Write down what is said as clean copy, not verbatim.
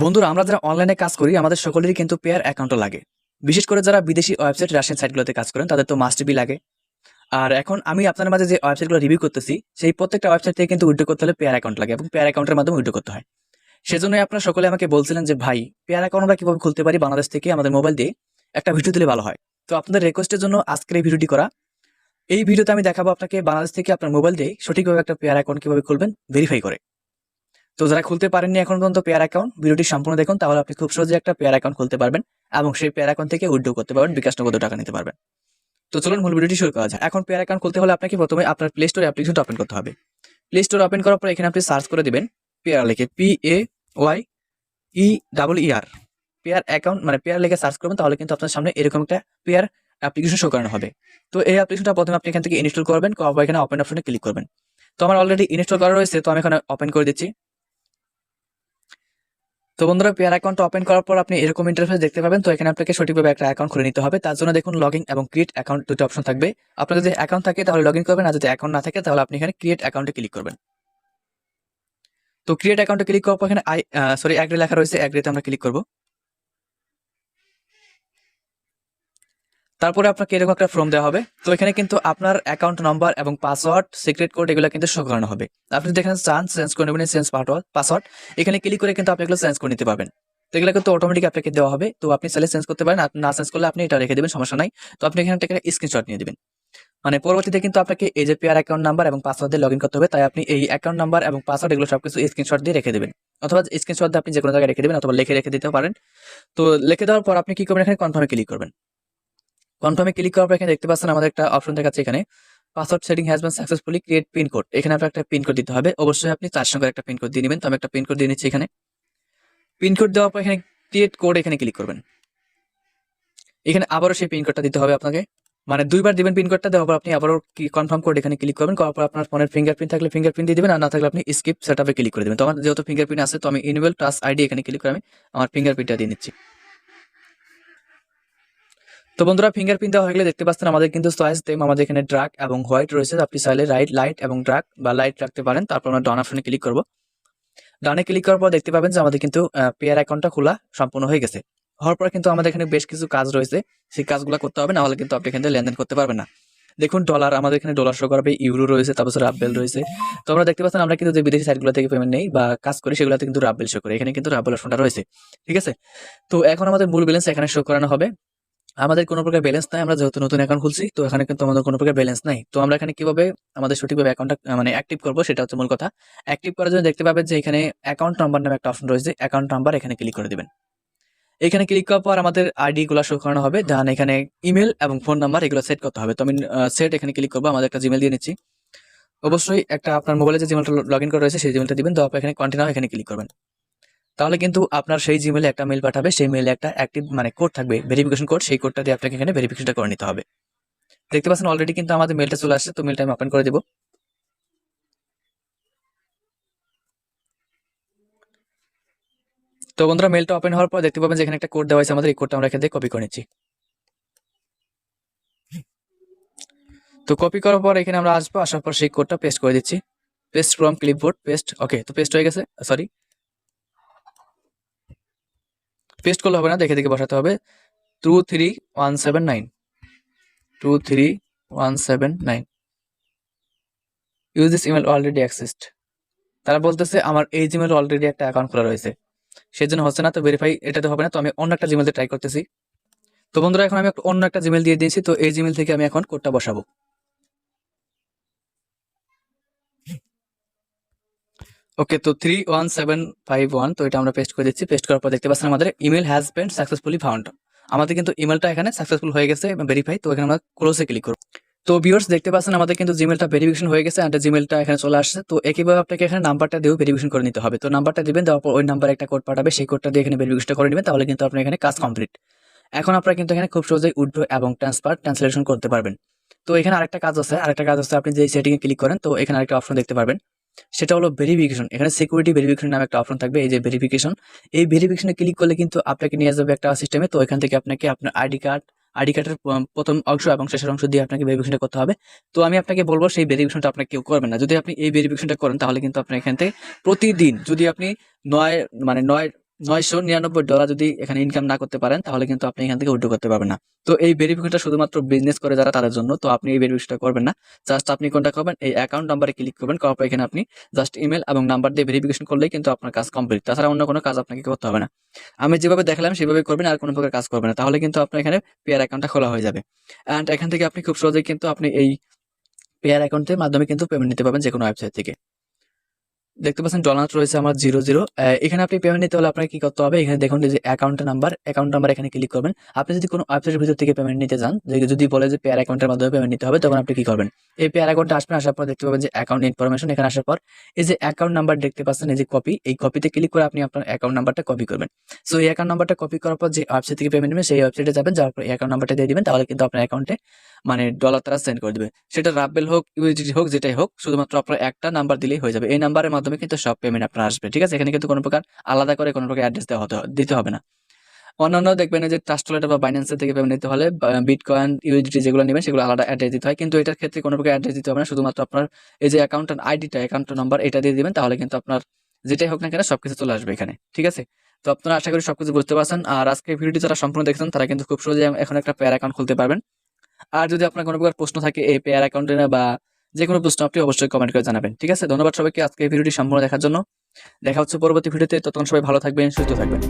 বন্ধুরা, আমরা যারা অনলাইনে কাজ করি আমাদের সকলেরই কিন্তু পেয়ার অ্যাকাউন্টও লাগে। বিশেষ করে যারা বিদেশি ওয়েবসাইট রাশিয়ান সাইটগুলোতে কাজ করেন তাদের তো মাস্ট বি লাগে। আর এখন আমি আপনাদের মাঝে যে ওয়েবসাইটগুলো রিভিউ করতেছি সেই প্রত্যেকটা ওয়েবসাইট থেকে কিন্তু উইথড্র করতে হলে পেয়ার অ্যাকাউন্ট লাগে এবং পেয়ার অ্যাকাউন্টের মাধ্যমে উইথড্র করতে হয়। সেজন্যই আপনারা সকলে আমাকে বলছিলেন যে ভাই, পেয়ার অ্যাকাউন্ট আমরা কিভাবে খুলতে পারি বাংলাদেশ থেকে আমাদের মোবাইল দিয়ে একটা ভিডিও দিলে ভালো হয়। তো আপনাদের রিকোয়েস্টের জন্য আজকের এই ভিডিওটি করা। এই ভিডিওতে আমি দেখাবো আপনাকে বাংলাদেশ থেকে আপনার মোবাইল দিয়ে সঠিকভাবে একটা পেয়ার অ্যাকাউন্ট কিভাবে খুলবেন ভেরিফাই করে। তো যারা খুলতে পারেননি এখন পর্যন্ত পেয়ার অ্যাকাউন্ট, ভিডিওটি সম্পূর্ণ দেখুন, তাহলে আপনি খুব সহজে একটা পেয়ার অ্যাকাউন্ট খুলতে পারবেন এবং সেই পেয়ার অ্যাকাউন্ট থেকে উইথড্র করতে পারবেন, বিকাশ নগদ টাকা নিতে পারবেন। তো চলুন মূল ভিডিওটি শুরু করা যায়। এখন পেয়ার অ্যাকাউন্ট খুলতে হলে আপনাকে প্রথমে আপনার প্লে স্টোর অ্যাপ্লিকেশনটা ওপেন করতে হবে। প্লে স্টোর ওপেন করার পর এখানে আপনি সার্চ করে দিবেন পেয়ার লিখে, PAYER, পেয়ার অ্যাকাউন্ট মানে পেয়ার লিখে সার্চ করবেন, তাহলে কিন্তু আপনার সামনে এরকম একটা পেয়ার অ্যাপ্লিকেশন শো করানো হবে। তো এই অ্যাপ্লিকেশনটা প্রথমে আপনি এখান থেকে ইনস্টল করবেন, করার পর এখানে ওপেন অপশনে ক্লিক করবেন। তো আমার অলরেডি ইনস্টল করা রয়েছে, তো আমি এখানে ওপেন করে দিচ্ছি। তো বন্ধুরা, পেয়ার অ্যাকাউন্ট ওপেন করার পর আপনি এরকম ইন্টারফেস দেখতে পাবেন। তো এখানে আপনাকে সঠিকভাবে একটা অ্যাকাউন্ট খুলে নিতে হবে। তার জন্য দেখুন লগইন এবং ক্রিয়েট অ্যাকাউন্ট দুটো অপশন থাকবে। আপনার যদি অ্যাকাউন্ট থাকে তাহলে লগইন করবেন, আর যদি অ্যাকাউন্ট না থাকে তাহলে আপনি এখানে ক্রিয়েট অ্যাকাউন্টে ক্লিক করবেন। তো ক্রিয়েট অ্যাকাউন্টে ক্লিক করার পর এখানে অ্যাগ্রি লেখা রয়েছে, অ্যাগ্রিতে আমরা ক্লিক করব। তারপরে আপনাকে এরকম একটা ফর্ম দেওয়া হবে। তো এখানে কিন্তু আপনার অ্যাকাউন্ট নাম্বার এবং পাসওয়ার্ড, সিক্রেট কোড এগুলো কিন্তু শো করানো হবে। আপনি যদি এখানে চান চেঞ্জ করে নেবেন চেঞ্জ পাসওয়ার্ড, এখানে ক্লিক করে কিন্তু আপনি এগুলো চেঞ্জ করে নিতে পারবেন। তো এগুলো কিন্তু অটোমেটিক আপনাকে দেওয়া হবে। তো আপনি চাইলে চেঞ্জ করতে পারেন, না চেঞ্জ করলে আপনি এটা রেখে দেবেন, সমস্যা নাই। তো আপনি এখানে একটা স্ক্রিনশট নিয়ে দিবেন। মানে পরবর্তীতে কিন্তু আপনাকে এই যে পেয়ার অ্যাকাউন্ট নাম্বার এবং পাসওয়ার্ড দিয়ে লগইন করতে হবে, তাই আপনি এই অ্যাকাউন্ট নাম্বার এবং পাসওয়ার্ড এগুলো সবকিছু স্ক্রিনশট দিয়ে রেখে দেবেন, অথবা স্ক্রিনশট দিয়ে আপনি যে কোনো জায়গায় রেখে দেবেন, অথবা রেখে দিতে পারেন। তো লিখে দেওয়ার পর আপনি কি করবেন, এখানে কনফার্মে ক্লিক করবেন। কনফার্মে ক্লিক করার পর এখানে দেখতে পাচ্ছেন আমাদের একটা অপশন দেখাচ্ছে, এখানে password setting has been successfully create pin code. এখানে আপনার একটা পিন কোড দিতে হবে, অবশ্যই আপনি 4 সংখ্যার একটা পিন কোড দিয়ে নেবেন। তো আমি একটা পিন কোড দিয়ে নিচ্ছি। এখানে পিন কোড দেওয়ার পর এখানে ক্রিয়েট কোড এখানে ক্লিক করবেন। এখানে আবারও সেই পিন কোডটা দিতে হবে আপনাকে, মানে দুইবার দিবেন পিন কোডটা। দেওয়ার পর আপনি আবারও কনফার্ম কোড এখানে ক্লিক করবেন। করার পর আপনার ফোনের ফিঙ্গারপ্রিন্ট থাকলে ফিঙ্গারপ্রিন্ট দিয়ে দিবেন, আর না থাকলে আপনি স্কিপ সেটআপে ক্লিক করে দিবেন। তো আমার যেহেতু ফিঙ্গারপ্রিন্ট আছে, তো আমি ইনেবল টাচ আইডি এখানে ক্লিক করে আমি আমার ফিঙ্গারপ্রিন্টটা দিয়ে নিচ্ছি। তো বন্ধুরা, ফিঙ্গারপ্রিন্ট দেওয়া হয়ে গেলে দেখতে পাচ্ছেন আমাদের কিন্তু চয়েস দেম আমাদের এখানে ডার্ক এবং হোয়াইট রয়েছে। আপনি চাইলে লাইট এবং ডার্ক বা লাইট রাখতে পারেন। তারপর আমরা ডান অপশনে ক্লিক করব। ডানে ক্লিক করার পর দেখতে পাবেন যে আমাদের কিন্তু পেয়ার অ্যাকাউন্টটা খোলা সম্পূর্ণ হয়ে গেছে। হওয়ার পর কিন্তু আমাদের এখানে বেশ কিছু কাজ রয়েছে, সেই কাজগুলো করতে হবে, না হলে কিন্তু আপনি এখান থেকে লেনদেন করতে পারবেন না। দেখুন ডলার, আমাদের এখানে ডলার শো করাবে, ইউরো রয়েছে, তারপর রাব্বেল রয়েছে। তো আমরা দেখতে পাচ্ছেন আমরা কিন্তু যে বিদেশি সাইটগুলো থেকে পেমেন্ট নেই বা কাজ করি সেগুলোতে কিন্তু রাব্বেল শো করে, এখানে কিন্তু রাব্বেল অপশনটা রয়েছে। ঠিক আছে, তো এখন আমাদের মূল ব্যালেন্স এখানে শো করানো হবে। আমাদের কোনো প্রকার ব্যালেন্স নাই, আমরা যেহেতু নতুন অ্যাকাউন্ট খুলছি, তো এখানে কিন্তু আমাদের কোনো প্রকার ব্যালেন্স নাই। তো আমরা এখানে কিভাবে আমাদের সঠিকভাবে অ্যাকাউন্টটা মানে অ্যাক্টিভ করবো সেটা হচ্ছে মূল কথা। অ্যাক্টিভ করার জন্য দেখতে পাবেন যে এখানে অ্যাকাউন্ট নাম্বার নামে একটা অপশন রয়েছে, অ্যাকাউন্ট নাম্বার এখানে ক্লিক করে দিবেন। এখানে ক্লিক করার পর আমাদের আইডি গুলো শো করানো হবে, দেন এখানে ইমেল এবং ফোন নাম্বার এগুলো সেট করতে হবে। তো আমি সেট এখানে ক্লিক করবো, আমাদের একটা জিমেল দিয়ে নিচ্ছি। অবশ্যই একটা আপনার মোবাইলে যে জিমেলটা লগ ইন করা রয়েছে সেই জিমেলটা দিবেন। তো আপনি এখানে কন্টিনিউ এখানে ক্লিক করবেন, তাহলে কিন্তু আপনার সেই জিমেলে একটা মেল পাঠাবে, সেই মেলে একটা অ্যাক্টিভ মানে কোড থাকবে, ভেরিফিকেশন কোড, সেই কোডটা দিয়ে আপনাকে এখানে ভেরিফিকেশনটা করে নিতে হবে। দেখতে পাচ্ছেন অলরেডি কিন্তু আমাদের মেলটা চলে আসছে, তো মেলটা আমি ওপেন করে দিব। তো বন্ধুরা, মেলটা ওপেন হওয়ার পর দেখতে পাবেন যে এখানে একটা কোড দেওয়া হয়েছে আমাদের, এই কোডটা আমরা এখান থেকে কপি করে নিচ্ছি। তো কপি করার পর এখানে আমরা আসবো, আসার পর সেই কোডটা পেস্ট করে দিচ্ছি। Paste from clipboard, paste. Okay, তো পেস্ট হয়ে গেছে। সরি, পেস্ট করলে হবে না, দেখে দেখে বসাতে হবে। 23179 23179 use this email already accessed. তারা বলতেছে আমার এই জিমেল অলরেডি একটা অ্যাকাউন্ট খোলা রয়েছে, সেজন্য হচ্ছে না। তো ভেরিফাই এটাতে হবে না, তো আমি অন্য একটা জিমেল দিয়ে ট্রাই করতেছি। তো বন্ধুরা, এখন আমি অন্য একটা জিমেল দিয়ে দিয়েছি, তো এই জিমেল থেকে আমি এখন কোডটা বসাবো। ওকে, তো 31751, তো এটা আমরা পেস্ট করে দিচ্ছি। পেস্ট করার পর দেখতে পাচ্ছেন আমাদের email has been successfully found. আমাদের কিন্তু ইমেলটা এখানে সাকসেসফুল হয়ে গেছে ভেরিফাই। তো এখানে আমরা ক্লোজে ক্লিক করব। তো ভিউয়ার্স, দেখতে পাচ্ছেন আমাদের কিন্তু জিমেলটা ভেরিফিকেশন হয়ে গেছে, আর জিমেলটা এখানে চলে আসছে। তো একইভাবে আপনাকে এখানে নাম্বারটা দিয়েও ভেরিফিকেশন করে নিতে হবে। তো নাম্বারটা দিবেন, দেওয়ার পর ওই নাম্বারে একটা কোড পাঠাবে, সেই কোডটা দিয়ে এখানে ভেরিফিকেশন করে নেবেন, তাহলে কিন্তু আপনার এখানে কাজ কমপ্লিট। এখন আপনারা কিন্তু এখানে খুব সহজেই উইথড্র এবং ট্রান্সলেশন করতে পারবেন। তো এখানে আরেকটা কাজ আছে, আপনি যে সেটিং এ ক্লিক করেন, তো এখানে আরেকটা অপশন দেখতে পারবেন, সেটা হলো ভেরিফিকেশন। এখানে সিকিউরিটি ভেরিফিকেশন নামে একটা অপশন থাকবে, এই যে ভেরিফিকেশন, এই ভেরিফিকেশনে ক্লিক করলে কিন্তু আপনাকে নিয়ে যাবে একটা সিস্টেমে। তো এখান থেকে আপনাকে আপনার আইডি কার্ডের প্রথম অংশ এবং শেষের অংশ দিয়ে আপনাকে ভেরিফিকেশনটা করতে হবে। তো আমি আপনাকে বলবো সেই ভেরিফিকেশনটা আপনাকে কেউ করবেন না। যদি আপনি এই ভেরিফিকেশনটা করেন তাহলে কিন্তু আপনার এখান থেকে প্রতিদিন যদি আপনি 9 $999 যদি এখানে ইনকাম না করতে পারেন তাহলে কিন্তু আপনি এখান থেকে উইথড্র করতে পারবেন না। তো এই ভেরিফিকেশনটা শুধুমাত্র বিজনেস করে যারা তাদের জন্য। তো আপনি এই ভেরিফিকেশনটা করবেন না। জাস্ট আপনি কোনটা করবেন, এই অ্যাকাউন্ট নাম্বারে ক্লিক করবেন, করার পর এখানে আপনি জাস্ট ইমেল এবং নাম্বার দিয়ে ভেরিফিকেশন করলেই কিন্তু আপনার কাজ কমপ্লিট। তাছাড়া অন্য কোনো কাজ আপনাকে করতে হবে না। আমি যেভাবে দেখালাম সেভাবে করবেন, আর কোনো প্রকার কাজ করবেন না। তাহলে কিন্তু আপনার এখানে পেয়ার অ্যাকাউন্টটা খোলা হয়ে যাবে। অ্যান্ড এখান থেকে আপনি খুব সহজেই কিন্তু আপনি এই পেয়ার অ্যাকাউন্টের মাধ্যমে কিন্তু পেমেন্ট নিতে পারবেন যেকোনো ওয়েবসাইট থেকে। দেখতে পাচ্ছেন ডলার রয়েছে আমার 00। এখানে আপনি পেমেন্ট নিতে হলে আপনাকে কি করতে হবে, এখানে দেখুন যে অ্যাকাউন্ট নাম্বার এখানে ক্লিক করবেন। আপনি যদি কোনো ওয়েবসাইটের ভিতর থেকে পেমেন্ট নিতে চান, যদি বলে যে পেয়ার অ্যাকাউন্টের মাধ্যমে পেমেন্ট নিতে হবে, তখন আপনি কি করবেন, এই পেয়ার অ্যাকাউন্টে আসবেন। আসার পর দেখতে পাবেন যে অ্যাকাউন্ট ইনফরমেশন, এখানে আসার পর এই যে অ্যাকাউন্ট নাম্বার দেখতে পাচ্ছেন, এই যে কপি, এই কপিতে ক্লিক করে আপনি আপনার অ্যাকাউন্ট নাম্বারটা কপি করবেন। সো এই অ্যাকাউন্ট নাম্বারটা কপি করার পর যে ওয়েবসাইট থেকে পেমেন্ট নেবেন সেই ওয়েবসাইটে যাবেন, যাওয়ার পর এই অ্যাকাউন্ট নাম্বারটা দিয়ে দিবেন, তাহলে কিন্তু আপনার অ্যাকাউন্টে মানে ডলার তারা সেন্ড করে দিবে। সেটা রাব্বেল হোক, ইউএসডিটি হোক, যেটাই হোক, শুধুমাত্র আপনার একটা নাম্বার দিলেই হয়ে যাবে। এই নাম্বারের মাধ্যমে কিন্তু সব পেমেন্ট আপনার আসবে। ঠিক আছে, এখানে কিন্তু কোনো প্রকার আলাদা করে কোনো প্রকার অ্যাড্রেস দিতে হবে না। অন্যান্য দেখবেন যে ট্রাস্ট ওয়ালেট বা বাইন্যান্স থেকে পেমেন্ট নিতে হলে বিটকয়েন, ইউএসডিটি যেগুলো নেবেন সেগুলো আলাদা অ্যাড্রেস দিতে হয়, কিন্তু এটার ক্ষেত্রে কোনো প্রকার অ্যাড্রেস দিতে হবে না। শুধুমাত্র আপনার এই যে অ্যাকাউন্ট আইডিটা, অ্যাকাউন্ট নাম্বার এটা দিয়ে দিবেন, তাহলে কিন্তু আপনার যেটাই হোক না কেন সবকিছু চলে আসবে এখানে। ঠিক আছে, তো আপনারা আশা করি সবকিছু বুঝতে পারছেন। আর আজকে ভিডিওটি যারা সম্পূর্ণ দেখছেন তারা কিন্তু খুব সহজে এখন একটা পেয়ার অ্যাকাউন্ট খুলতে পারবেন। আর যদি আপনার কোনো প্রকার প্রশ্ন থাকে এই পেয়ার অ্যাকাউন্টে বা যে কোনো প্রশ্ন, আপনি অবশ্যই কমেন্ট করে জানাবেন। ঠিক আছে, ধন্যবাদ সবাইকে আজকে এই ভিডিওটি সম্পূর্ণ দেখার জন্য। দেখা হচ্ছে পরবর্তী ভিডিওতে। ততক্ষণ সবাই ভালো থাকবেন, সুস্থ থাকবেন।